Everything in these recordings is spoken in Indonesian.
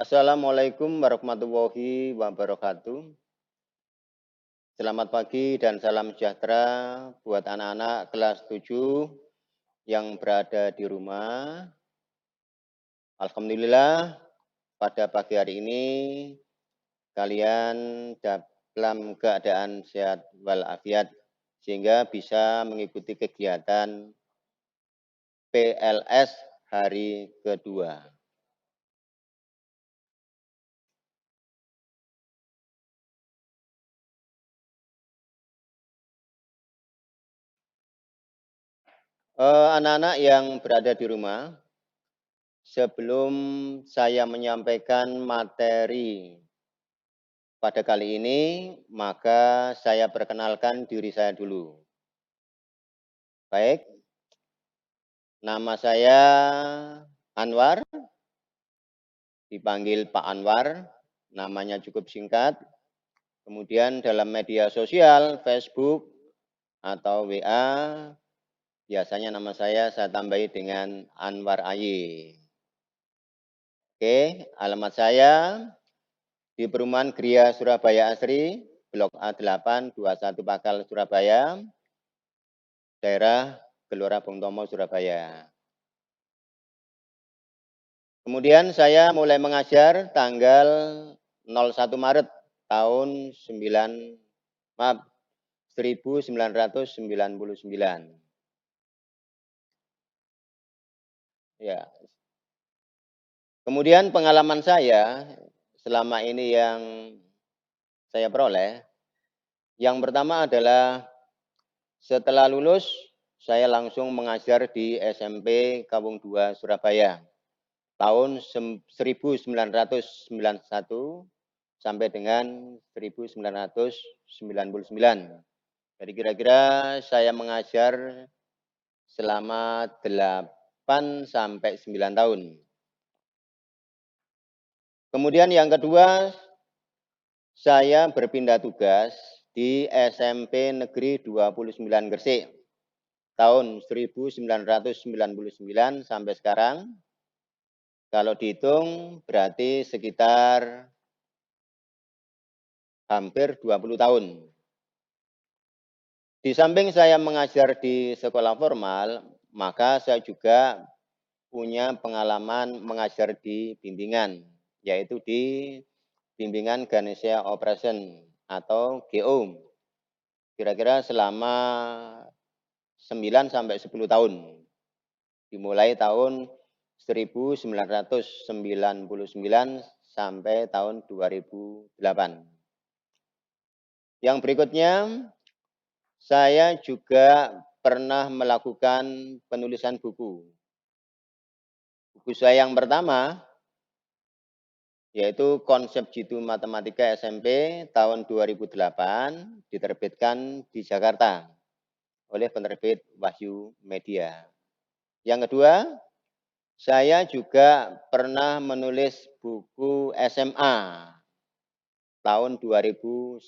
Assalamualaikum warahmatullahi wabarakatuh. Selamat pagi dan salam sejahtera buat anak-anak kelas 7 yang berada di rumah. Alhamdulillah pada pagi hari ini kalian dalam keadaan sehat walafiat sehingga bisa mengikuti kegiatan PLS hari kedua. Anak-anak yang berada di rumah, sebelum saya menyampaikan materi pada kali ini, maka saya perkenalkan diri saya dulu. Baik, nama saya Anwar, dipanggil Pak Anwar, namanya cukup singkat. Kemudian dalam media sosial, Facebook atau WA, biasanya nama saya tambahi dengan Anwar Aye. Oke, alamat saya di Perumahan Gria Surabaya Asri, Blok A8, 21 Pakal, Surabaya, daerah Gelora Bung Tomo, Surabaya. Kemudian saya mulai mengajar tanggal 01 Maret tahun 1999. Ya. Kemudian pengalaman saya selama ini yang saya peroleh, yang pertama adalah setelah lulus saya langsung mengajar di SMP Kawung 2 Surabaya tahun 1991 sampai dengan 1999. Jadi kira-kira saya mengajar selama 8 sampai 9 tahun. Kemudian yang kedua, saya berpindah tugas di SMP Negeri 29 Gresik tahun 1999 sampai sekarang. Kalau dihitung berarti sekitar hampir 20 tahun. Di samping saya mengajar di sekolah formal, maka saya juga punya pengalaman mengajar di bimbingan, yaitu di bimbingan Ganesha Operation atau GO. Kira-kira selama 9 sampai 10 tahun. Dimulai tahun 1999 sampai tahun 2008. Yang berikutnya, saya juga pernah melakukan penulisan buku. Buku saya yang pertama yaitu Konsep Jitu Matematika SMP tahun 2008 diterbitkan di Jakarta oleh penerbit Wahyu Media. Yang kedua, saya juga pernah menulis buku SMA tahun 2010,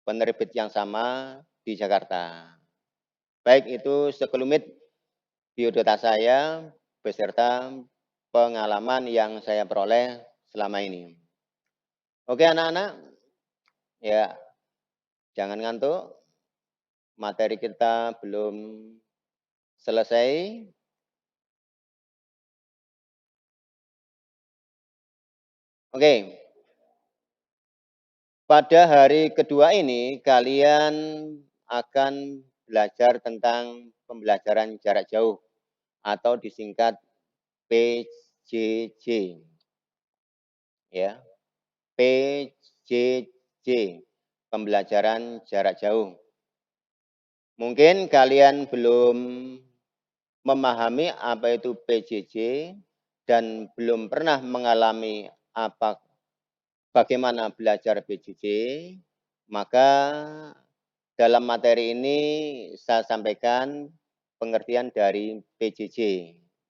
penerbit yang sama di Jakarta. Baik itu sekelumit biodata saya beserta pengalaman yang saya peroleh selama ini. Oke anak-anak, ya jangan ngantuk, materi kita belum selesai. Oke, pada hari kedua ini kalian akan belajar tentang pembelajaran jarak jauh atau disingkat PJJ. Ya, PJJ, pembelajaran jarak jauh. Mungkin kalian belum memahami apa itu PJJ dan belum pernah mengalami bagaimana belajar PJJ, maka dalam materi ini saya sampaikan pengertian dari PJJ.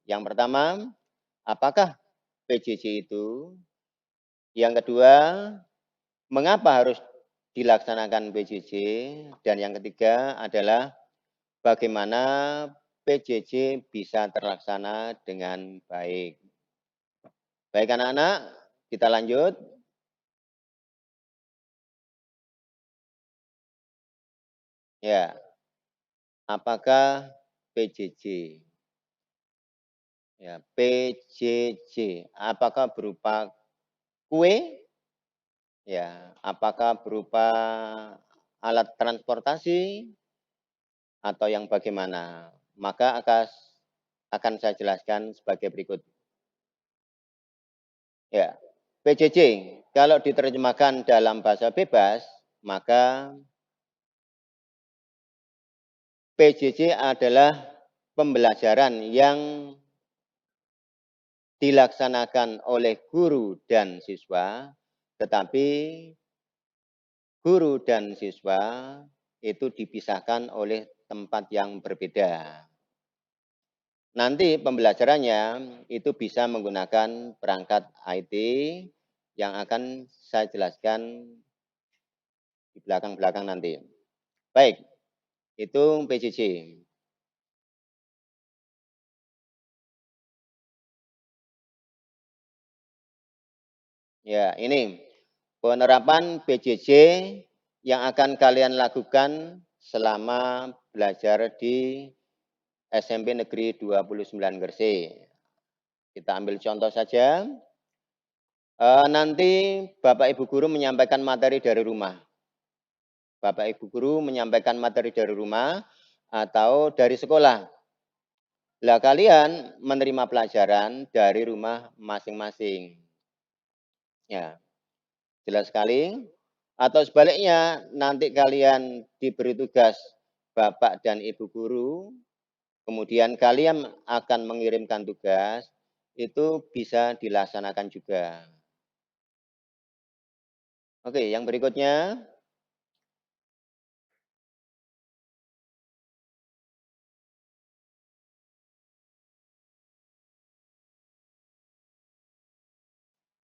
Yang pertama, apakah PJJ itu? Yang kedua, mengapa harus dilaksanakan PJJ? Dan yang ketiga adalah bagaimana PJJ bisa terlaksana dengan baik. Baik anak-anak, kita lanjut. Ya, apakah PJJ? Ya, PJJ. Apakah berupa kue? Ya, apakah berupa alat transportasi atau yang bagaimana? Maka akan saya jelaskan sebagai berikut. Ya, PJJ kalau diterjemahkan dalam bahasa bebas, maka PJJ adalah pembelajaran yang dilaksanakan oleh guru dan siswa, tetapi guru dan siswa itu dipisahkan oleh tempat yang berbeda. Nanti pembelajarannya itu bisa menggunakan perangkat IT yang akan saya jelaskan di belakang-belakang nanti. Baik, itu PJJ. Ya, ini penerapan PJJ yang akan kalian lakukan selama belajar di SMP Negeri 29 Gresik. Kita ambil contoh saja. Nanti Bapak Ibu Guru menyampaikan materi dari rumah. Bapak Ibu Guru menyampaikan materi dari rumah atau dari sekolah. Lah kalian menerima pelajaran dari rumah masing-masing. Ya, jelas sekali. Atau sebaliknya, nanti kalian diberi tugas Bapak dan Ibu Guru, kemudian kalian akan mengirimkan tugas, itu bisa dilaksanakan juga. Oke, yang berikutnya.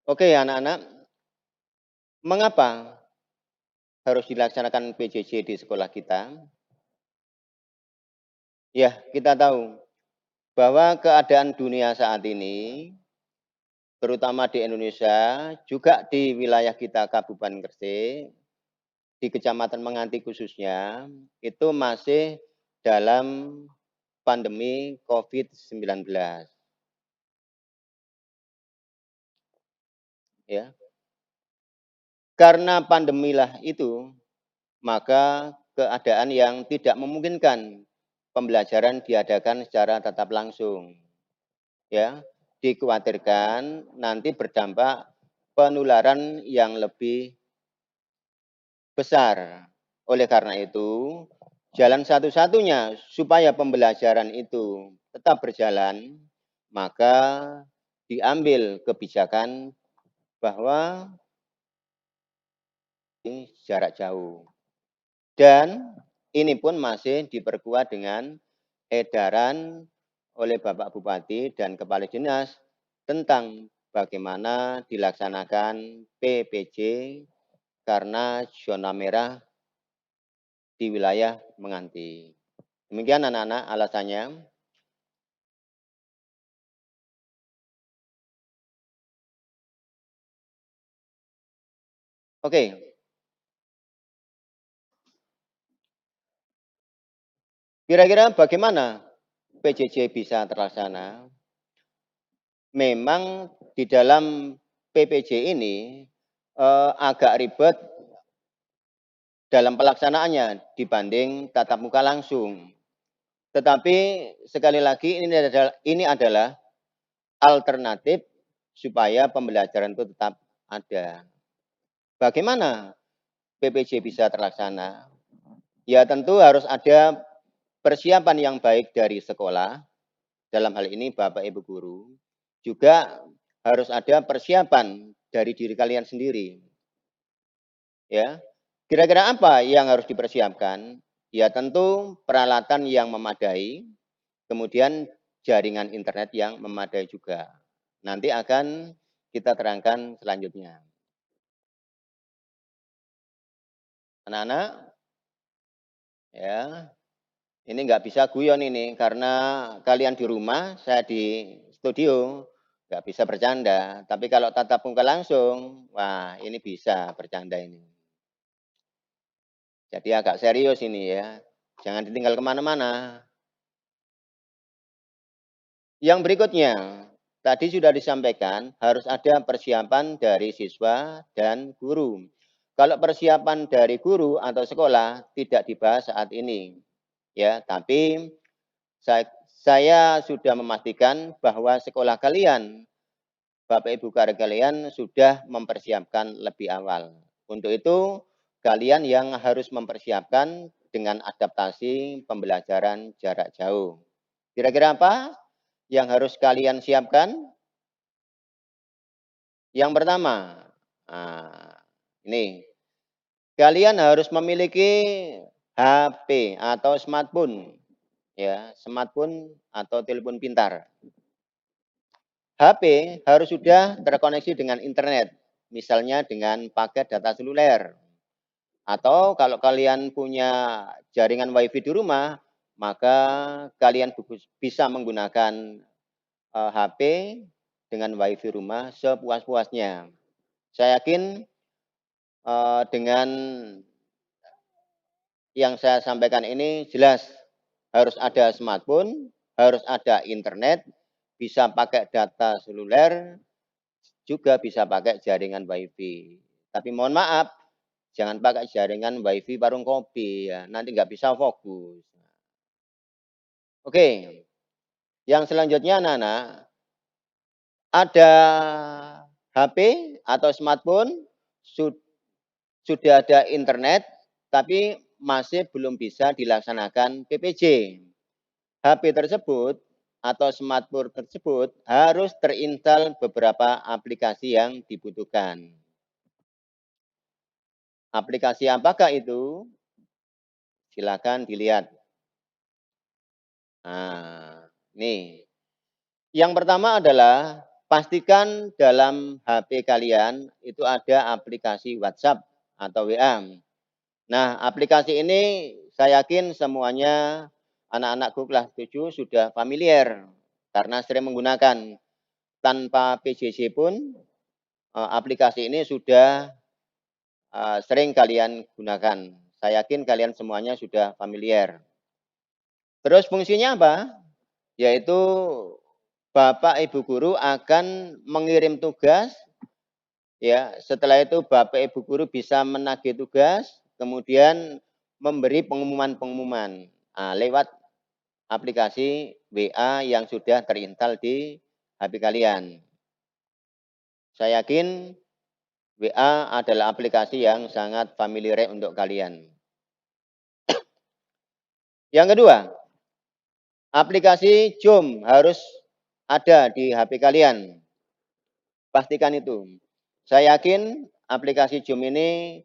Oke, anak-anak, mengapa harus dilaksanakan PJJ di sekolah kita? Ya, kita tahu bahwa keadaan dunia saat ini, terutama di Indonesia, juga di wilayah kita Kabupaten Gresik, di Kecamatan Menganti khususnya, itu masih dalam pandemi COVID-19. Ya. Karena pandemilah itu, maka keadaan yang tidak memungkinkan pembelajaran diadakan secara tatap langsung. Ya, dikhawatirkan nanti berdampak penularan yang lebih besar. Oleh karena itu, jalan satu-satunya supaya pembelajaran itu tetap berjalan, maka diambil kebijakan bahwa jarak jauh. Dan ini pun masih diperkuat dengan edaran oleh Bapak Bupati dan Kepala Dinas tentang bagaimana dilaksanakan PPJ karena zona merah di wilayah Menganti. Demikian anak-anak alasannya. Oke, kira-kira bagaimana PJJ bisa terlaksana? Memang di dalam PPJ ini agak ribet dalam pelaksanaannya dibanding tatap muka langsung. Tetapi sekali lagi ini adalah alternatif supaya pembelajaran itu tetap ada. Bagaimana PPJ bisa terlaksana? Ya tentu harus ada persiapan yang baik dari sekolah, dalam hal ini Bapak Ibu Guru, juga harus ada persiapan dari diri kalian sendiri. Ya, kira-kira apa yang harus dipersiapkan? Ya tentu peralatan yang memadai, kemudian jaringan internet yang memadai juga. Nanti akan kita terangkan selanjutnya. Anak-anak, ya, ini nggak bisa guyon ini karena kalian di rumah, saya di studio. nggak bisa bercanda. Tapi kalau tatap muka langsung, wah ini bisa bercanda ini. Jadi agak serius ini ya, jangan ditinggal kemana-mana. Yang berikutnya, tadi sudah disampaikan harus ada persiapan dari siswa dan guru. Kalau persiapan dari guru atau sekolah tidak dibahas saat ini, ya. Tapi saya sudah memastikan bahwa sekolah kalian, Bapak Ibu kalian sudah mempersiapkan lebih awal. Untuk itu, kalian yang harus mempersiapkan dengan adaptasi pembelajaran jarak jauh. Kira-kira apa yang harus kalian siapkan? Yang pertama, nah, ini kalian harus memiliki HP atau smartphone, ya, smartphone atau telepon pintar. HP harus sudah terkoneksi dengan internet, misalnya dengan paket data seluler. Atau kalau kalian punya jaringan WiFi di rumah, maka kalian bisa menggunakan HP dengan WiFi rumah sepuas-puasnya. Saya yakin dengan yang saya sampaikan ini jelas harus ada smartphone, harus ada internet, bisa pakai data seluler, juga bisa pakai jaringan WiFi. Tapi mohon maaf, jangan pakai jaringan WiFi warung kopi ya, nanti nggak bisa fokus. Oke, yang selanjutnya anak-anak, ada HP atau smartphone, sudah ada internet, tapi masih belum bisa dilaksanakan PPJ. HP tersebut atau smartphone tersebut harus terinstall beberapa aplikasi yang dibutuhkan. Aplikasi apakah itu? Silakan dilihat. Nah, nih. Yang pertama adalah pastikan dalam HP kalian itu ada aplikasi WhatsApp atau WA. Nah, aplikasi ini saya yakin semuanya anak-anakku kelas 7 sudah familiar karena sering menggunakan. Tanpa PJJ pun aplikasi ini sudah sering kalian gunakan. Saya yakin kalian semuanya sudah familiar. Terus fungsinya apa? Yaitu Bapak Ibu guru akan mengirim tugas, ya. Setelah itu Bapak Ibu guru bisa menagih tugas, kemudian memberi pengumuman-pengumuman lewat aplikasi WA yang sudah terinstall di HP kalian. Saya yakin WA adalah aplikasi yang sangat familiar untuk kalian. Yang kedua, aplikasi Zoom harus ada di HP kalian. Pastikan itu. Saya yakin aplikasi Zoom ini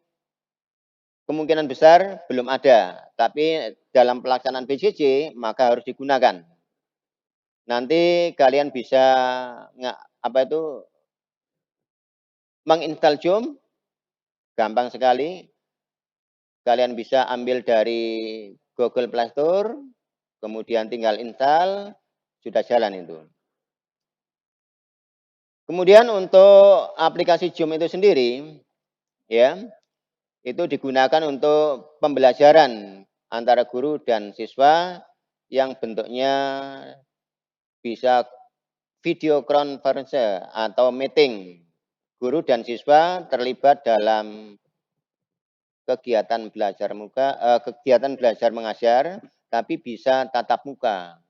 kemungkinan besar belum ada, tapi dalam pelaksanaan PJJ maka harus digunakan. Nanti kalian bisa menginstal Zoom, gampang sekali. Kalian bisa ambil dari Google Play Store, kemudian tinggal install, sudah jalan itu. Kemudian untuk aplikasi Zoom itu sendiri, ya, itu digunakan untuk pembelajaran antara guru dan siswa yang bentuknya bisa video conference atau meeting. Guru dan siswa terlibat dalam kegiatan belajar mengajar, tapi bisa tatap muka.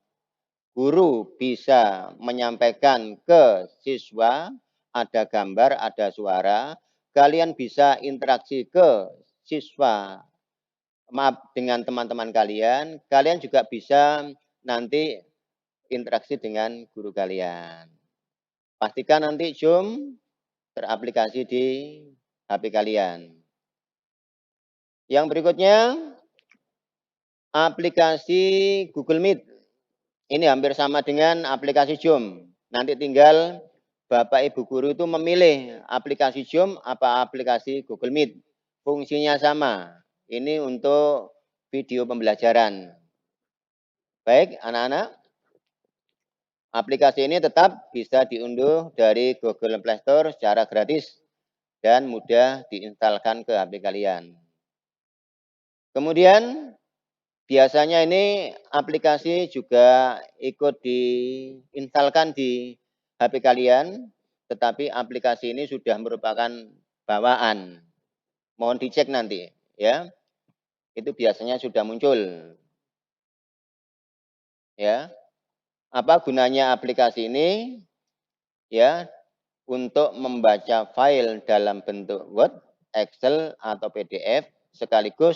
Guru bisa menyampaikan ke siswa, ada gambar, ada suara, kalian bisa interaksi ke siswa, dengan teman-teman kalian, kalian juga bisa nanti interaksi dengan guru kalian. Pastikan nanti Zoom teraplikasi di HP kalian. Yang berikutnya, aplikasi Google Meet. Ini hampir sama dengan aplikasi Zoom. Nanti tinggal Bapak Ibu guru itu memilih aplikasi Zoom apa aplikasi Google Meet. Fungsinya sama. Ini untuk video pembelajaran. Baik, anak-anak. Aplikasi ini tetap bisa diunduh dari Google Play Store secara gratis dan mudah diinstalkan ke HP kalian. Kemudian biasanya ini aplikasi juga ikut diinstalkan di HP kalian, tetapi aplikasi ini sudah merupakan bawaan. Mohon dicek nanti ya. Itu biasanya sudah muncul ya. Apa gunanya aplikasi ini? Ya, untuk membaca file dalam bentuk Word, Excel, atau PDF sekaligus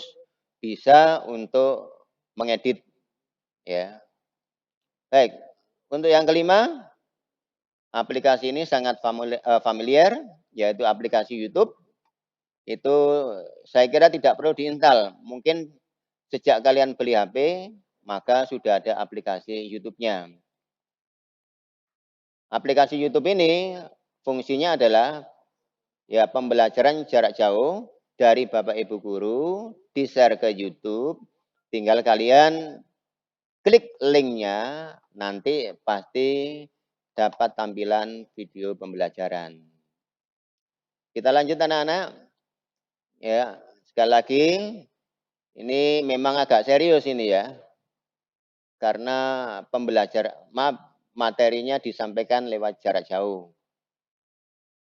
bisa untuk mengedit ya. Baik, untuk yang kelima, aplikasi ini sangat familiar yaitu aplikasi YouTube. Itu saya kira tidak perlu diinstal. Mungkin sejak kalian beli HP maka sudah ada aplikasi YouTube-nya. Aplikasi YouTube ini fungsinya adalah ya pembelajaran jarak jauh dari Bapak Ibu guru di-share ke YouTube. Tinggal kalian klik linknya, nanti pasti dapat tampilan video pembelajaran. Kita lanjut anak-anak. Ya, sekali lagi ini memang agak serius ini ya. Karena materinya disampaikan lewat jarak jauh.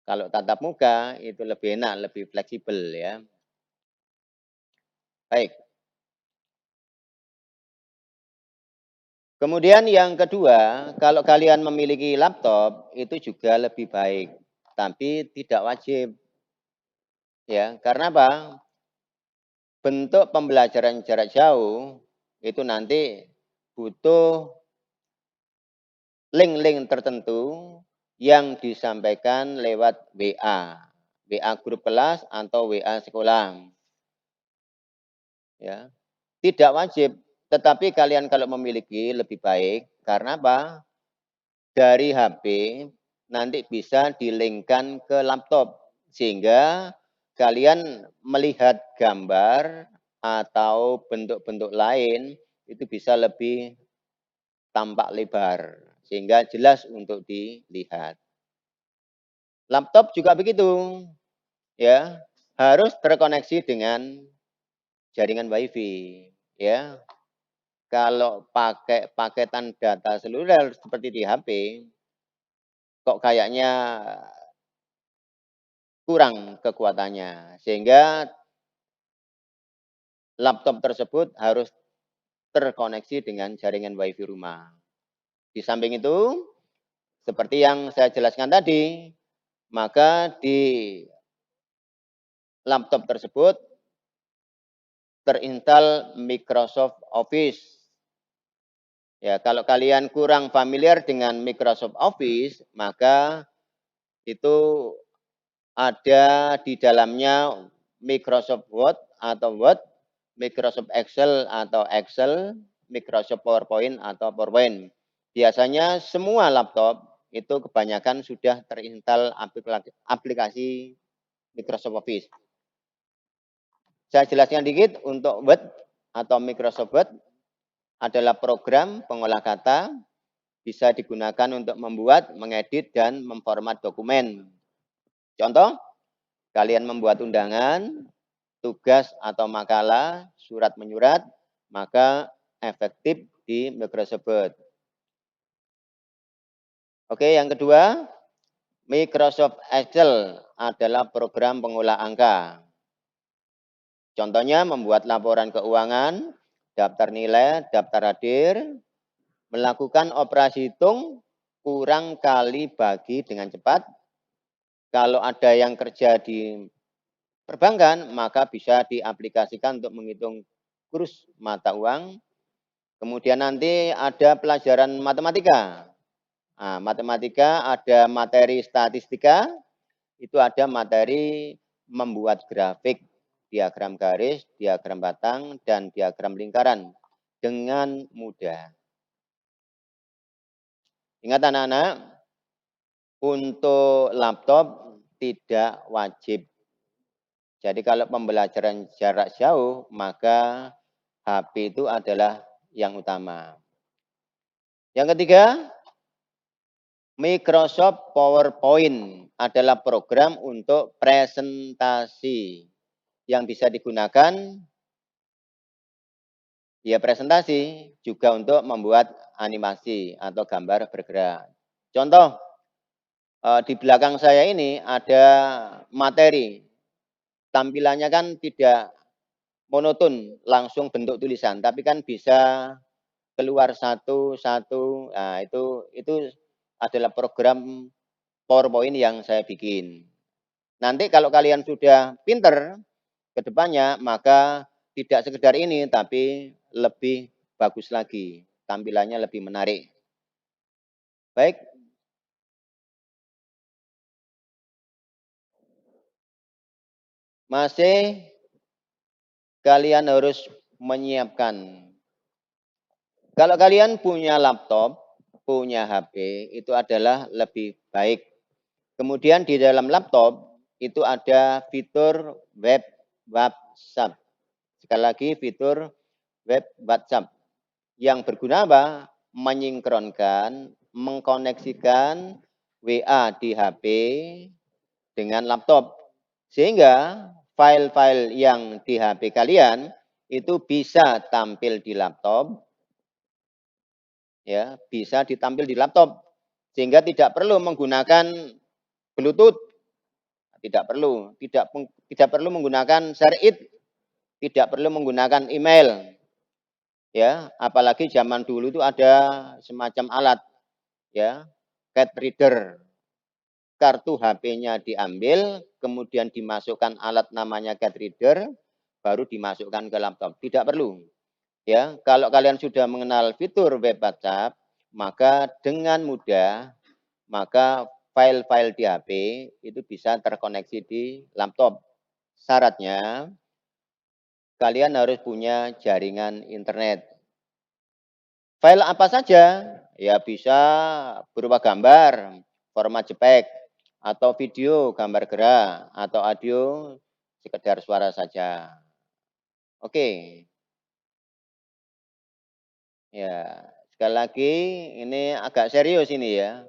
Kalau tatap muka itu lebih enak, lebih fleksibel ya. Baik. Kemudian yang kedua, kalau kalian memiliki laptop itu juga lebih baik, tapi tidak wajib. Ya, karena apa? Bentuk pembelajaran jarak jauh itu nanti butuh link-link tertentu yang disampaikan lewat WA, WA grup kelas atau WA sekolah. Ya, tidak wajib, tetapi kalian kalau memiliki lebih baik karena apa? Dari HP nanti bisa di-link-kan ke laptop sehingga kalian melihat gambar atau bentuk-bentuk lain itu bisa lebih tampak lebar sehingga jelas untuk dilihat. Laptop juga begitu, ya, harus terkoneksi dengan jaringan WiFi, ya. Kalau pakai paketan data seluler seperti di HP, kok kayaknya kurang kekuatannya, sehingga laptop tersebut harus terkoneksi dengan jaringan WiFi rumah. Di samping itu, seperti yang saya jelaskan tadi, maka di laptop tersebut terinstall Microsoft Office. Ya, kalau kalian kurang familiar dengan Microsoft Office, maka itu ada di dalamnya Microsoft Word atau Word, Microsoft Excel atau Excel, Microsoft PowerPoint atau PowerPoint. Biasanya semua laptop itu kebanyakan sudah terinstall aplikasi Microsoft Office. Saya jelaskan dikit untuk Word atau Microsoft Word adalah program pengolah kata, bisa digunakan untuk membuat, mengedit, dan memformat dokumen. Contoh, kalian membuat undangan, tugas atau makalah, surat menyurat, maka efektif di Microsoft Word. Oke, yang kedua, Microsoft Excel adalah program pengolah angka. Contohnya membuat laporan keuangan, daftar nilai, daftar hadir, melakukan operasi hitung, kurang kali bagi dengan cepat. Kalau ada yang kerja di perbankan, maka bisa diaplikasikan untuk menghitung kurs mata uang. Kemudian nanti ada pelajaran matematika. Nah, matematika ada materi statistika, itu ada materi membuat grafik, diagram garis, diagram batang, dan diagram lingkaran dengan mudah. Ingat anak-anak, untuk laptop tidak wajib. Jadi kalau pembelajaran jarak jauh, maka HP itu adalah yang utama. Yang ketiga, Microsoft PowerPoint adalah program untuk presentasi yang bisa digunakan ya presentasi juga untuk membuat animasi atau gambar bergerak. Contoh, di belakang saya ini ada materi. Tampilannya kan tidak monoton, langsung bentuk tulisan, tapi kan bisa keluar satu-satu. Nah, itu adalah program PowerPoint yang saya bikin. Nanti kalau kalian sudah pinter ke depannya, maka tidak sekedar ini, tapi lebih bagus lagi. Tampilannya lebih menarik. Baik, masih kalian harus menyiapkan. Kalau kalian punya laptop, punya HP, itu adalah lebih baik. Kemudian di dalam laptop itu ada fitur web WhatsApp. Sekali lagi fitur web WhatsApp yang berguna apa? Menyinkronkan, mengkoneksikan WA di HP dengan laptop. Sehingga file-file yang di HP kalian itu bisa tampil di laptop, ya, bisa ditampil di laptop. Sehingga tidak perlu menggunakan Bluetooth, tidak perlu menggunakan share it, tidak perlu menggunakan email, ya. Apalagi zaman dulu itu ada semacam alat, ya, card reader. Kartu HP-nya diambil, kemudian dimasukkan alat namanya card reader, baru dimasukkan ke laptop. Tidak perlu. Ya, kalau kalian sudah mengenal fitur web WhatsApp, maka dengan mudah maka file-file di HP itu bisa terkoneksi di laptop. Syaratnya kalian harus punya jaringan internet. File apa saja? Ya bisa berupa gambar, format JPEG, atau video, gambar gerak, atau audio, sekedar suara saja. Oke, ya. Sekali lagi, ini agak serius ini ya.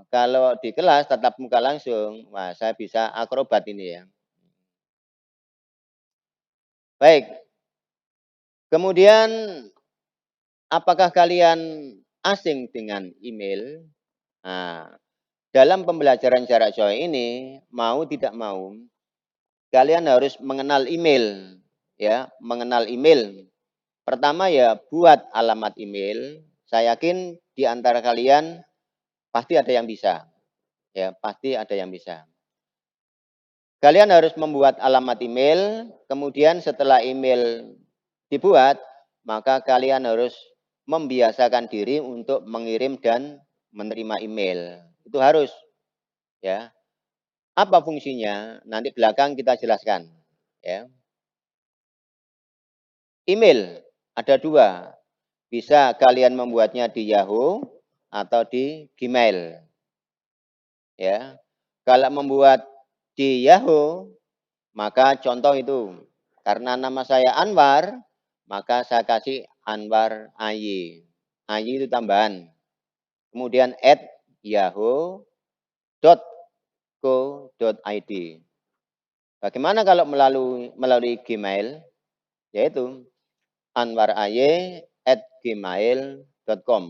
Kalau di kelas tatap muka langsung, wah saya bisa akrobat ini ya. Baik, kemudian apakah kalian asing dengan email? Nah, dalam pembelajaran jarak jauh ini, mau tidak mau, kalian harus mengenal email, ya, mengenal email. Pertama ya buat alamat email. Saya yakin di antara kalian pasti ada yang bisa, ya, pasti ada yang bisa. Kalian harus membuat alamat email, kemudian setelah email dibuat, maka kalian harus membiasakan diri untuk mengirim dan menerima email. Itu harus, ya. Apa fungsinya? Nanti belakang kita jelaskan, ya. Email ada dua, bisa kalian membuatnya di Yahoo atau di Gmail, ya. Kalau membuat di Yahoo, maka contoh itu, karena nama saya Anwar, maka saya kasih Anwar AY. AY itu tambahan. Kemudian @yahoo.co.id. Bagaimana kalau melalui Gmail? Yaitu anwaraye@gmail.com.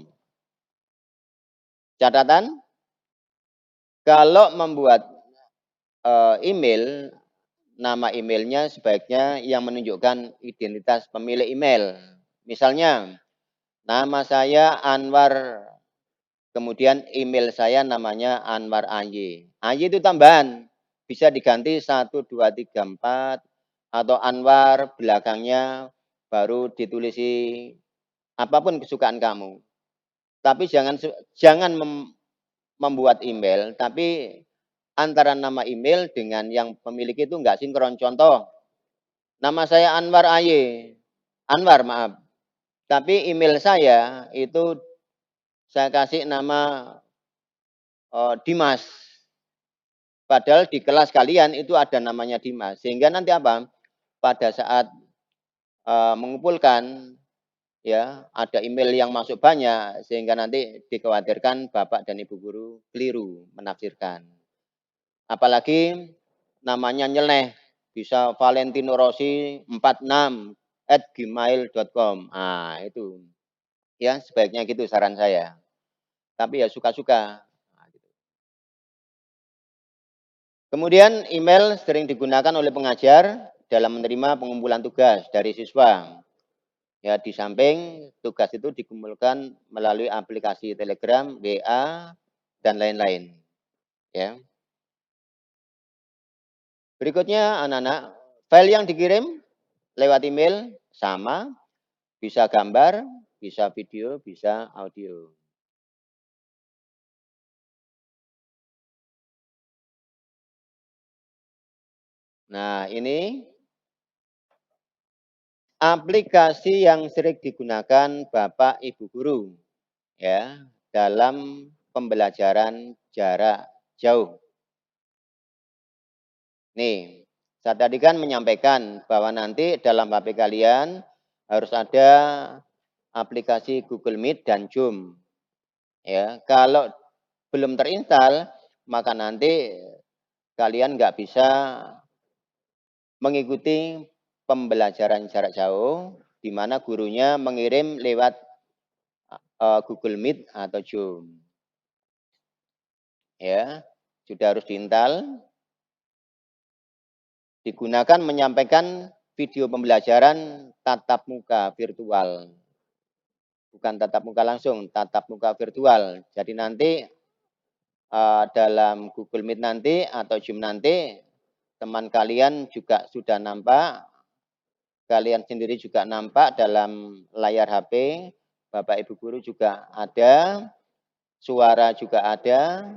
Catatan, kalau membuat email, nama emailnya sebaiknya yang menunjukkan identitas pemilik email. Misalnya, nama saya Anwar, kemudian email saya namanya Anwar AY. AY itu tambahan, bisa diganti 1234 atau Anwar belakangnya baru ditulisi apapun kesukaan kamu. Tapi jangan membuat email, tapi antara nama email dengan yang pemilik itu enggak sinkron. Contoh, nama saya Anwar AY. Anwar, maaf. Tapi email saya itu saya kasih nama Dimas. Padahal di kelas kalian itu ada namanya Dimas. Sehingga nanti apa? Pada saat mengumpulkan ya, ada email yang masuk banyak sehingga nanti dikhawatirkan Bapak dan Ibu guru keliru menafsirkan. Apalagi namanya nyeleneh, bisa Valentino Rossi 46@gmail.com. Ah, itu. Ya, sebaiknya gitu saran saya. Tapi ya suka-suka. Nah, gitu. Kemudian email sering digunakan oleh pengajar dalam menerima pengumpulan tugas dari siswa. Ya, di samping tugas itu dikumpulkan melalui aplikasi Telegram, WA, dan lain-lain. Ya. Berikutnya anak-anak, file yang dikirim lewat email sama, bisa gambar, bisa video, bisa audio. Nah, ini aplikasi yang sering digunakan Bapak Ibu guru ya dalam pembelajaran jarak jauh. Nih, saya tadi kan menyampaikan bahwa nanti dalam HP kalian harus ada aplikasi Google Meet dan Zoom. Ya, kalau belum terinstall, maka nanti kalian nggak bisa mengikuti pembelajaran jarak jauh, di mana gurunya mengirim lewat Google Meet atau Zoom. Ya, sudah harus diinstal. Digunakan menyampaikan video pembelajaran tatap muka virtual. Bukan tatap muka langsung, tatap muka virtual. Jadi nanti dalam Google Meet nanti atau Zoom nanti, teman kalian juga sudah nampak, kalian sendiri juga nampak dalam layar HP, Bapak Ibu guru juga ada, suara juga ada,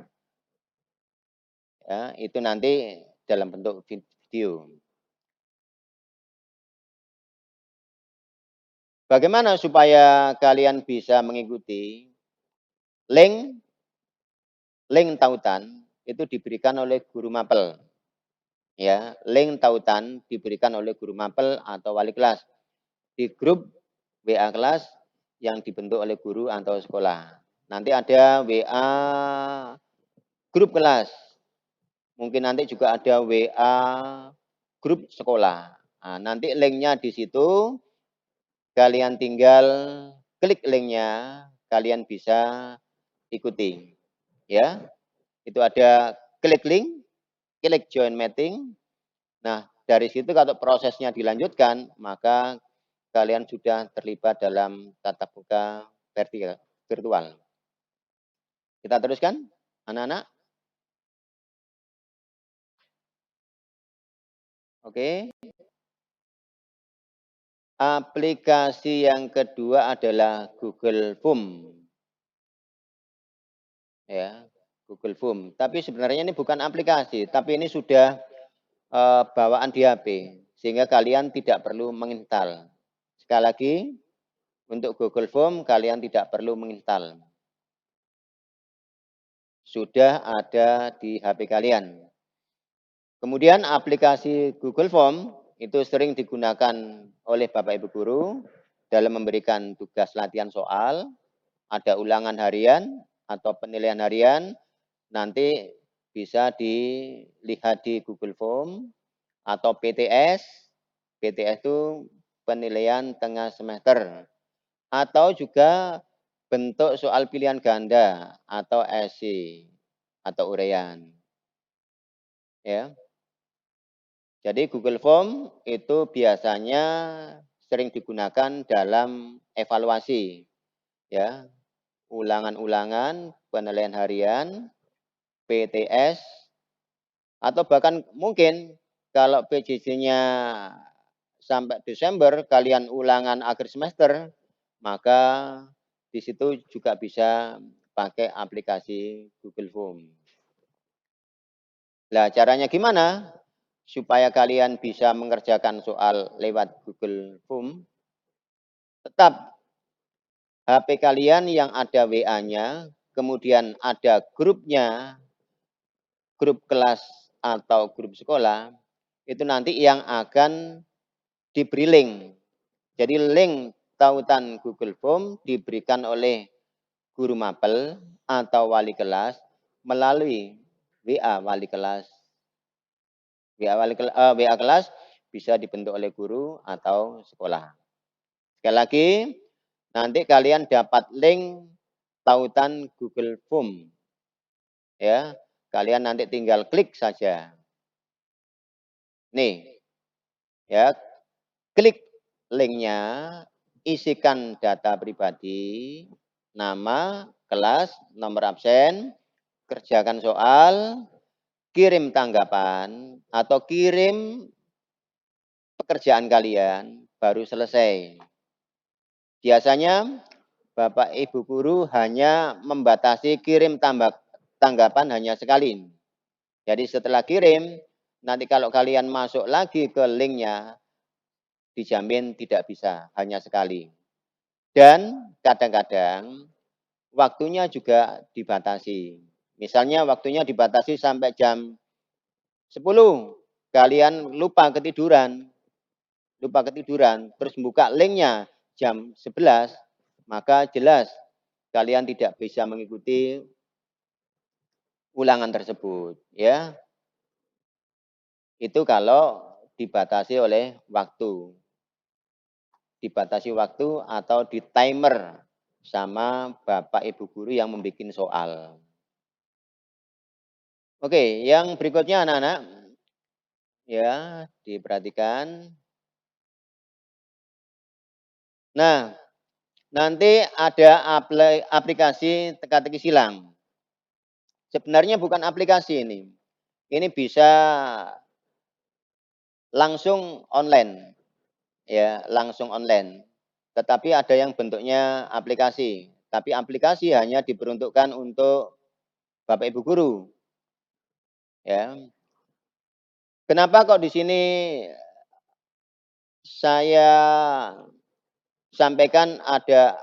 ya, itu nanti dalam bentuk video. Bagaimana supaya kalian bisa mengikuti? Link link tautan itu diberikan oleh guru mapel. Ya, link tautan diberikan oleh guru mapel atau wali kelas di grup WA kelas yang dibentuk oleh guru atau sekolah. Nanti ada WA grup kelas. Mungkin nanti juga ada WA grup sekolah. Nah, nanti linknya di situ, kalian tinggal klik linknya, kalian bisa ikuti. Ya, itu ada klik link, klik join meeting. Nah, dari situ kalau prosesnya dilanjutkan, maka kalian sudah terlibat dalam tatap muka virtual. Kita teruskan, anak-anak. Oke. Aplikasi yang kedua adalah Google Form. Ya, Google Form. Tapi sebenarnya ini bukan aplikasi, tapi ini sudah bawaan di HP, sehingga kalian tidak perlu menginstal. Sekali lagi, untuk Google Form kalian tidak perlu menginstal. Sudah ada di HP kalian. Kemudian aplikasi Google Form itu sering digunakan oleh Bapak Ibu guru dalam memberikan tugas latihan soal, ada ulangan harian atau penilaian harian, nanti bisa dilihat di Google Form atau PTS. PTS itu penilaian tengah semester. Atau juga bentuk soal pilihan ganda atau esai atau uraian. Ya. Jadi Google Form itu biasanya sering digunakan dalam evaluasi, ya, ulangan-ulangan, penilaian harian, PTS, atau bahkan mungkin kalau PJJ-nya sampai Desember, kalian ulangan akhir semester, maka di situ juga bisa pakai aplikasi Google Form. Nah, caranya gimana? Supaya kalian bisa mengerjakan soal lewat Google Form, tetap HP kalian yang ada WA-nya, kemudian ada grupnya, grup kelas atau grup sekolah, itu nanti yang akan diberi link. Jadi link tautan Google Form diberikan oleh guru mapel atau wali kelas melalui WA wali kelas. WA kelas bisa dibentuk oleh guru atau sekolah. Sekali lagi, nanti kalian dapat link tautan Google Form. Ya, kalian nanti tinggal klik saja. Nih, ya, klik linknya, isikan data pribadi, nama, kelas, nomor absen, kerjakan soal, kirim tanggapan, atau kirim pekerjaan kalian, baru selesai. Biasanya Bapak Ibu guru hanya membatasi kirim tanggapan hanya sekali. Jadi setelah kirim, nanti kalau kalian masuk lagi ke linknya, dijamin tidak bisa, hanya sekali. Dan kadang-kadang waktunya juga dibatasi. Misalnya waktunya dibatasi sampai jam 10. Kalian lupa ketiduran, terus buka linknya jam 11, maka jelas kalian tidak bisa mengikuti ulangan tersebut, ya. Itu kalau dibatasi oleh waktu. Dibatasi waktu atau di timer sama Bapak Ibu guru yang membuat soal. Oke, yang berikutnya anak-anak, ya, diperhatikan. Nah, nanti ada aplikasi teka-teki silang. Sebenarnya bukan aplikasi ini. Ini bisa langsung online, ya, langsung online. Tetapi ada yang bentuknya aplikasi. Tapi aplikasi hanya diperuntukkan untuk Bapak Ibu guru, ya. Kenapa kok di sini saya sampaikan ada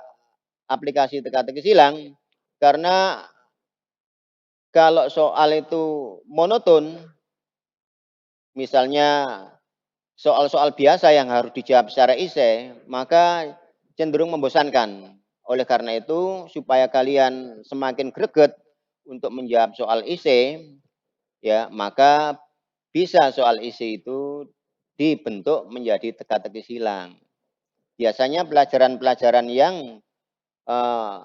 aplikasi teka-teki silang? Karena kalau soal itu monoton, misalnya soal-soal biasa yang harus dijawab secara esai, maka cenderung membosankan. Oleh karena itu, supaya kalian semakin greget untuk menjawab soal esai, ya, maka bisa soal esai itu dibentuk menjadi teka-teki silang. Biasanya pelajaran-pelajaran yang eh,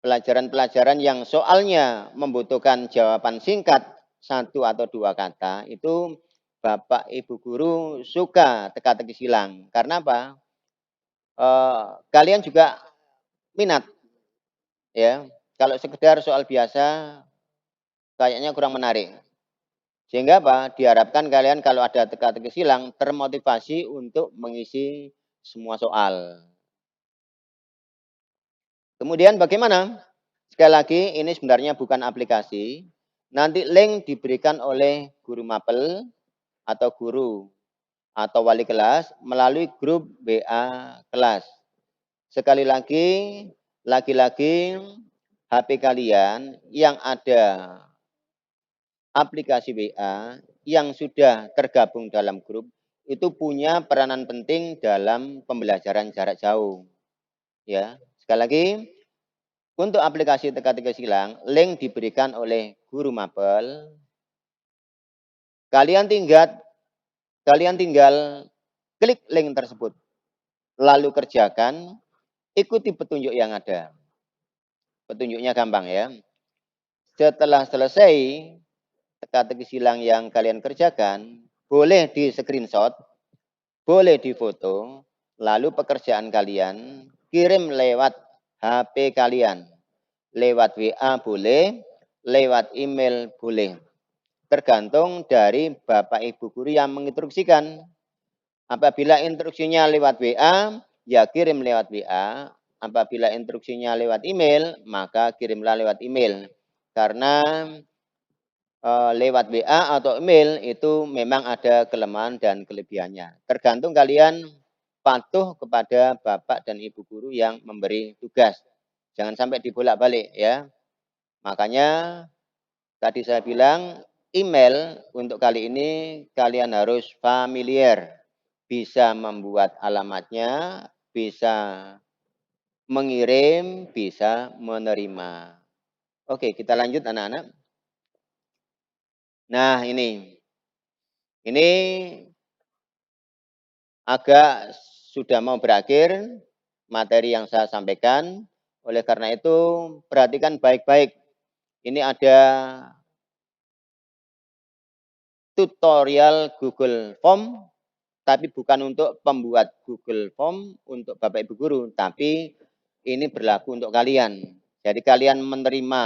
pelajaran-pelajaran yang soalnya membutuhkan jawaban singkat satu atau dua kata, itu Bapak Ibu guru suka teka-teki silang. Karena apa? Kalian juga minat, ya. Kalau sekedar soal biasa kayaknya kurang menarik. Sehingga apa? Diharapkan kalian kalau ada teka-teki silang termotivasi untuk mengisi semua soal. Kemudian bagaimana? Sekali lagi, ini sebenarnya bukan aplikasi. Nanti link diberikan oleh guru mapel atau guru atau wali kelas melalui grup WA kelas. Sekali lagi-lagi HP kalian yang ada aplikasi WA yang sudah tergabung dalam grup itu punya peranan penting dalam pembelajaran jarak jauh. Ya, sekali lagi, untuk aplikasi teka-teki silang, link diberikan oleh guru mapel. Kalian tinggal klik link tersebut, lalu kerjakan, ikuti petunjuk yang ada. Petunjuknya gampang, ya. Setelah selesai teka-teki silang yang kalian kerjakan, boleh di screenshot, boleh difoto, lalu pekerjaan kalian kirim lewat HP kalian. Lewat WA boleh, lewat email boleh. Tergantung dari Bapak Ibu guru yang menginstruksikan. Apabila instruksinya lewat WA, ya kirim lewat WA. Apabila instruksinya lewat email, maka kirimlah lewat email. Karena lewat WA atau email itu memang ada kelemahan dan kelebihannya. Tergantung kalian patuh kepada Bapak dan Ibu guru yang memberi tugas. Jangan sampai dibolak-balik, ya. Makanya tadi saya bilang email untuk kali ini kalian harus familiar. bisa membuat alamatnya, bisa mengirim, bisa menerima. Oke, kita lanjut anak-anak. Nah, ini agak sudah mau berakhir materi yang saya sampaikan. Oleh karena itu, perhatikan baik-baik. Ini ada tutorial Google Form, tapi bukan untuk pembuat Google Form untuk Bapak Ibu guru, tapi ini berlaku untuk kalian. Jadi kalian menerima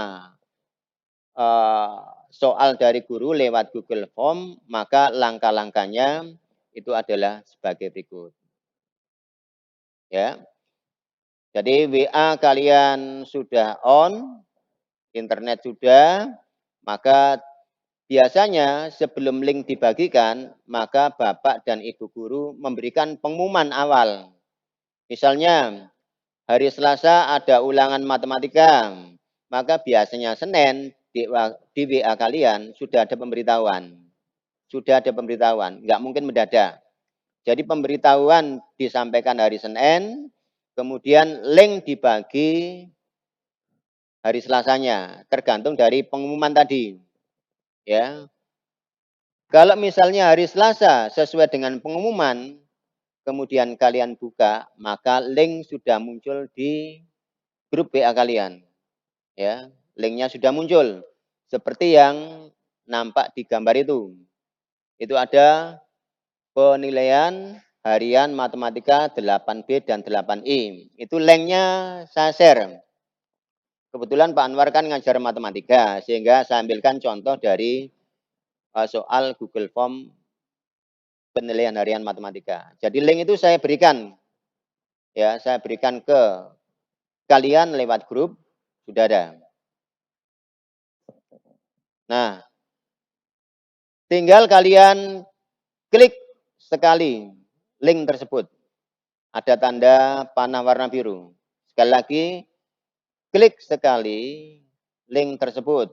soal dari guru lewat Google Form, maka langkah-langkahnya itu adalah sebagai berikut. Ya. Jadi WA kalian sudah on, internet sudah, maka biasanya sebelum link dibagikan, maka Bapak dan Ibu guru memberikan pengumuman awal. Misalnya, hari Selasa ada ulangan matematika, maka biasanya Senin di WA kalian sudah ada pemberitahuan. Sudah ada pemberitahuan, nggak mungkin mendadak. Jadi pemberitahuan disampaikan hari Senin, kemudian link dibagi hari Selasanya, tergantung dari pengumuman tadi. Ya. Kalau misalnya hari Selasa sesuai dengan pengumuman, kemudian kalian buka, maka link sudah muncul di grup WA kalian. Ya, linknya sudah muncul. Seperti yang nampak di gambar itu. Itu ada penilaian harian matematika 8B dan 8I. Itu linknya saya share. Kebetulan Pak Anwar kan ngajar matematika, sehingga saya ambilkan contoh dari soal Google Form penilaian harian matematika. Jadi link itu saya berikan, ya saya berikan ke kalian lewat grup, sudah ada. Nah, tinggal kalian klik sekali link tersebut. Ada tanda panah warna biru. Sekali lagi, klik sekali link tersebut.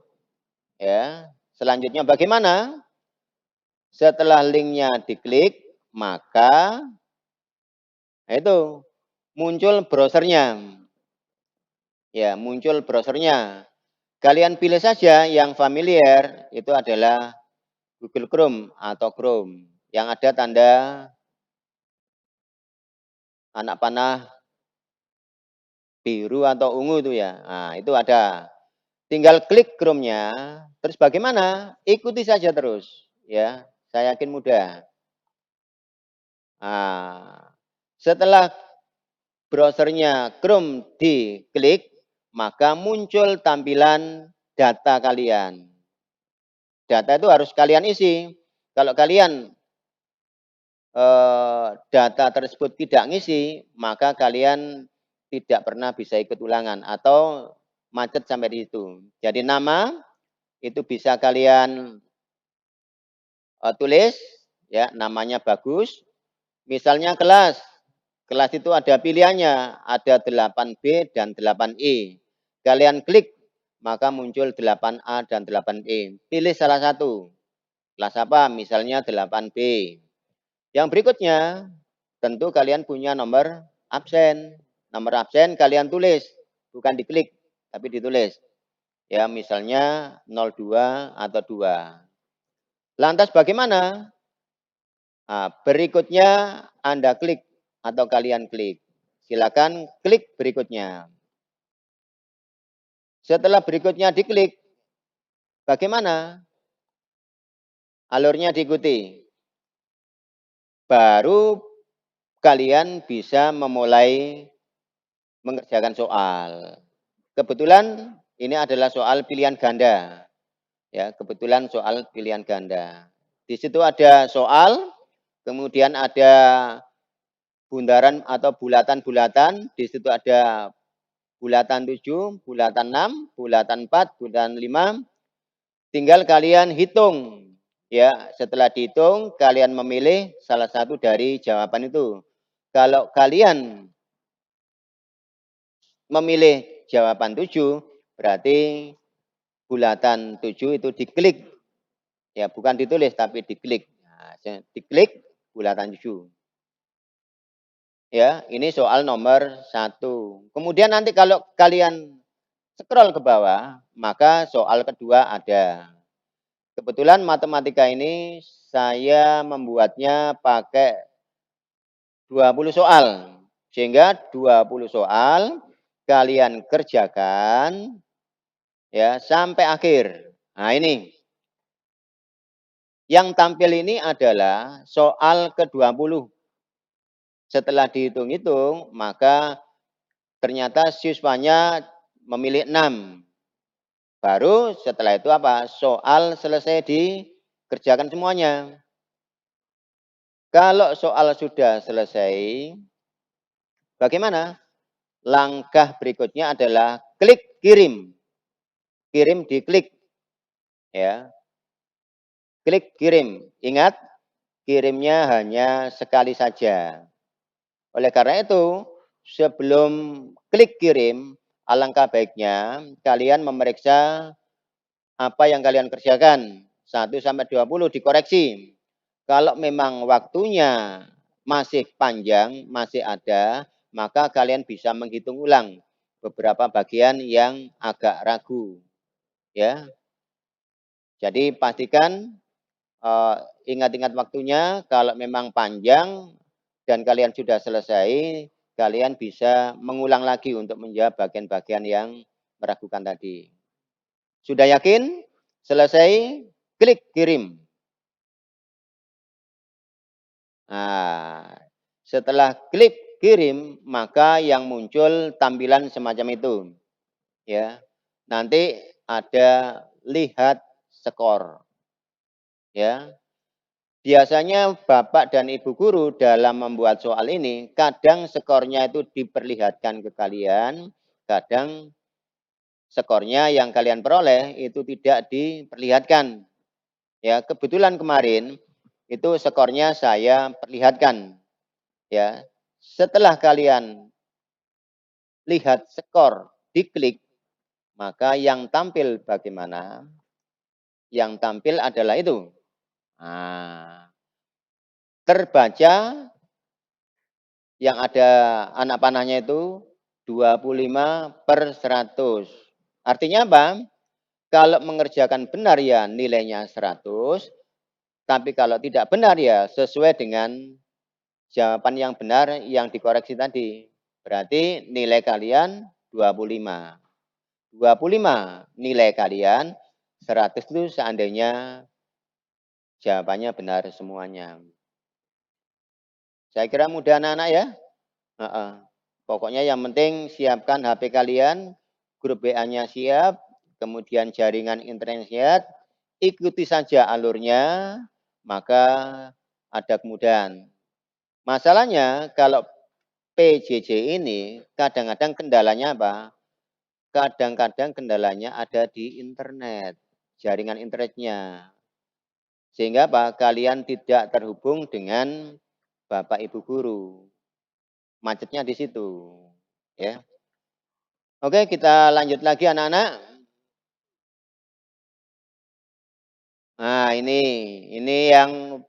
Ya. Selanjutnya bagaimana? Setelah linknya diklik, maka itu muncul browsernya. Ya, muncul browsernya. Kalian pilih saja yang familiar, itu adalah Google Chrome atau Chrome. Yang ada tanda anak panah biru atau ungu itu ya. Nah, itu ada. Tinggal klik Chrome-nya, terus bagaimana? Ikuti saja terus. Ya, saya yakin mudah. Nah, setelah browsernya Chrome diklik, maka muncul tampilan data kalian. Data itu harus kalian isi. Kalau kalian data tersebut tidak ngisi, maka kalian tidak pernah bisa ikut ulangan atau macet sampai di situ. Jadi nama itu bisa kalian tulis, ya namanya bagus. Misalnya kelas, kelas itu ada pilihannya, ada 8B dan 8E. Kalian klik, maka muncul 8A dan 8E. Pilih salah satu. Kelas apa? Misalnya 8B. Yang berikutnya, tentu kalian punya nomor absen. Nomor absen kalian tulis, bukan diklik, tapi ditulis. Ya, misalnya 02 atau 2. Lantas bagaimana? Nah, berikutnya Anda klik atau kalian klik. Silakan klik berikutnya. Setelah berikutnya diklik, bagaimana? Alurnya diikuti. Baru kalian bisa memulai mengerjakan soal. Kebetulan ini adalah soal pilihan ganda. Ya, kebetulan soal pilihan ganda. Di situ ada soal, kemudian ada bundaran atau bulatan-bulatan, di situ ada bulatan 7, bulatan 6, bulatan 4, bulatan 5. Tinggal kalian hitung. Ya, setelah dihitung kalian memilih salah satu dari jawaban itu. Kalau kalian memilih jawaban 7, berarti bulatan 7 itu diklik. Ya, bukan ditulis tapi diklik. Nah, diklik bulatan 7. Ya, ini soal nomor 1. Kemudian nanti kalau kalian scroll ke bawah, maka soal kedua ada. Kebetulan matematika ini saya membuatnya pakai 20 soal. Sehingga 20 soal kalian kerjakan ya sampai akhir. Nah, ini yang tampil ini adalah soal ke-20. Setelah dihitung-hitung, maka ternyata siswanya memilih 6. Baru setelah itu apa? Soal selesai dikerjakan semuanya. Kalau soal sudah selesai, bagaimana? Langkah berikutnya adalah klik kirim. Kirim diklik ya. Klik kirim. Ingat, kirimnya hanya sekali saja. Oleh karena itu, sebelum klik kirim, alangkah baiknya kalian memeriksa apa yang kalian kerjakan. 1 sampai 20 dikoreksi. Kalau memang waktunya masih panjang, masih ada, maka kalian bisa menghitung ulang beberapa bagian yang agak ragu. Ya, jadi pastikan ingat-ingat waktunya. Kalau memang panjang dan kalian sudah selesai, kalian bisa mengulang lagi untuk menjawab bagian-bagian yang meragukan tadi. Sudah yakin? Selesai, klik kirim. Nah, setelah klik kirim, maka yang muncul tampilan semacam itu. Ya, nanti ada lihat skor. Ya, biasanya Bapak dan Ibu guru dalam membuat soal ini, kadang skornya itu diperlihatkan ke kalian, kadang skornya yang kalian peroleh itu tidak diperlihatkan. Ya, kebetulan kemarin itu skornya saya perlihatkan. Ya, setelah kalian lihat skor, diklik, maka yang tampil bagaimana? Yang tampil adalah itu. Nah, terbaca yang ada anak panahnya itu 25/100. Artinya apa? Kalau mengerjakan benar ya nilainya 100, tapi kalau tidak benar ya sesuai dengan jawaban yang benar yang dikoreksi tadi. Berarti nilai kalian 25. 25 nilai kalian, 100 itu seandainya jawabannya benar semuanya. Saya kira mudah anak-anak ya. Heeh. Pokoknya yang penting siapkan HP kalian, grup WA-nya siap, kemudian jaringan internet siap, ikuti saja alurnya, maka ada kemudahan. Masalahnya kalau PJJ ini kadang-kadang kendalanya apa? Kadang-kadang kendalanya ada di internet, jaringan internetnya. Sehingga apa? Kalian tidak terhubung dengan Bapak Ibu guru. Macetnya di situ. Ya. Oke, kita lanjut lagi anak-anak. Nah, ini yang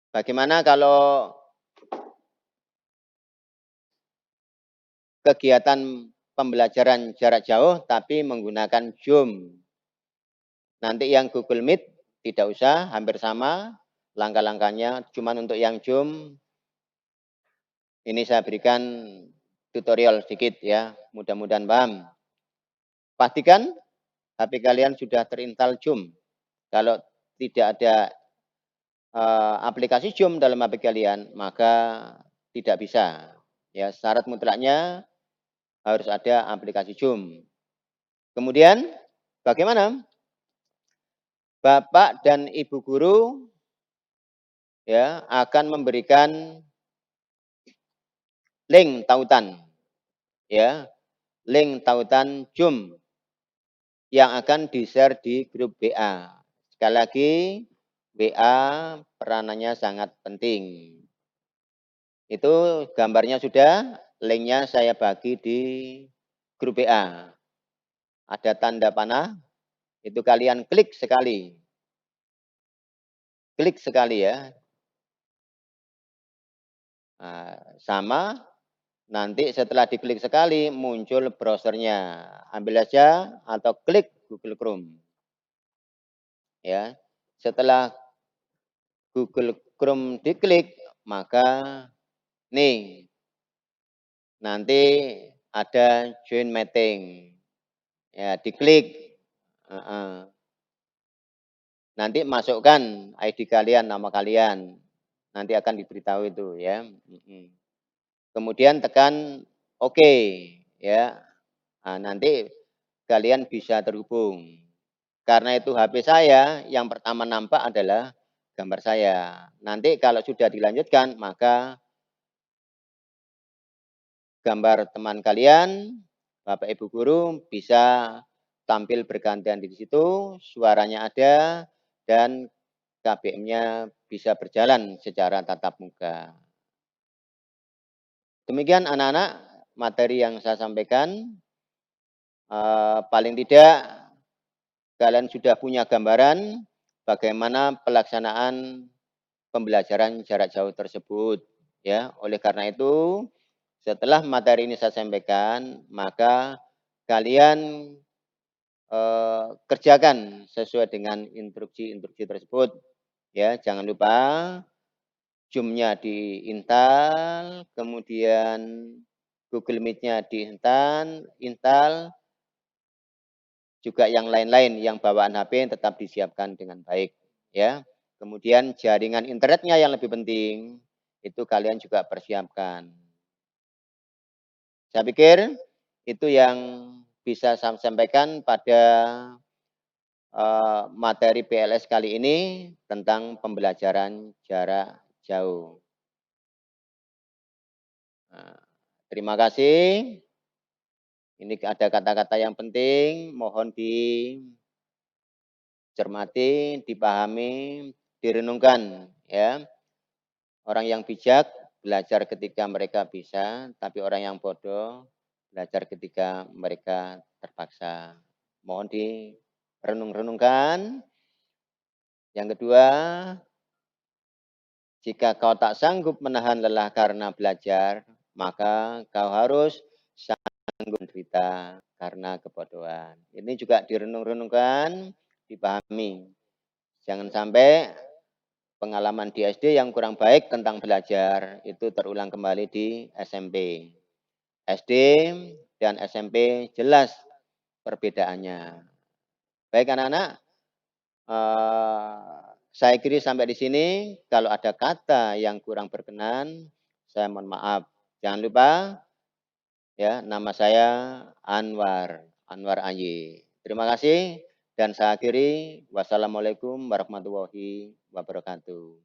bagaimana kalau kegiatan pembelajaran jarak jauh tapi menggunakan Zoom. Nanti yang Google Meet tidak usah, hampir sama langkah-langkahnya. Cuman untuk yang Zoom ini saya berikan tutorial sedikit ya. Mudah-mudahan paham. Pastikan HP kalian sudah terinstall Zoom. Kalau tidak ada aplikasi Zoom dalam HP kalian, maka tidak bisa. Ya, syarat mutlaknya harus ada aplikasi Zoom. Kemudian bagaimana? Bapak dan Ibu guru ya akan memberikan link tautan ya, link tautan Zoom yang akan di-share di grup WA. Sekali lagi, WA peranannya sangat penting. Itu gambarnya sudah, linknya saya bagi di grup WA. Ada tanda panah, itu kalian klik sekali. Klik sekali ya. Sama nanti setelah diklik sekali muncul browsernya. Ambil aja atau klik Google Chrome ya. Setelah Google Chrome diklik, maka nih nanti ada join meeting. Ya, diklik. Heeh. Nanti masukkan ID kalian, nama kalian. Nanti akan diberitahu itu ya. Kemudian tekan oke ya. Nanti kalian bisa terhubung. Karena itu HP saya yang pertama nampak adalah gambar saya. Nanti kalau sudah dilanjutkan maka gambar teman kalian, Bapak Ibu guru bisa tampil bergantian di situ, suaranya ada dan KBM-nya bisa berjalan secara tatap muka. Demikian anak-anak materi yang saya sampaikan. Paling tidak kalian sudah punya gambaran bagaimana pelaksanaan pembelajaran jarak jauh tersebut. Ya, oleh karena itu, setelah materi ini saya sampaikan, maka kalian kerjakan sesuai dengan instruksi-instruksi tersebut. Ya, jangan lupa Zoom-nya diinstal, kemudian Google Meet-nya install, juga yang lain-lain yang bawaan HP tetap disiapkan dengan baik, ya. Kemudian jaringan internetnya yang lebih penting, itu kalian juga persiapkan. Saya pikir itu yang bisa saya sampaikan pada materi PLS kali ini tentang pembelajaran jarak jauh. Nah, terima kasih. Ini ada kata-kata yang penting, mohon dicermati, dipahami, direnungkan, ya. Orang yang bijak belajar ketika mereka bisa, tapi orang yang bodoh belajar ketika mereka terpaksa. Mohon direnung-renungkan. Yang kedua, jika kau tak sanggup menahan lelah karena belajar, maka kau harus sanggup menderita karena kebodohan. Ini juga direnung-renungkan, dipahami. Jangan sampai pengalaman di SD yang kurang baik tentang belajar itu terulang kembali di SMP. SD dan SMP jelas perbedaannya. Baik anak-anak, saya kira sampai di sini. Kalau ada kata yang kurang berkenan, saya mohon maaf. Jangan lupa ya, nama saya Anwar, Anwar Ayi. Terima kasih dan saya akhiri. Wassalamualaikum warahmatullahi wabarakatuh.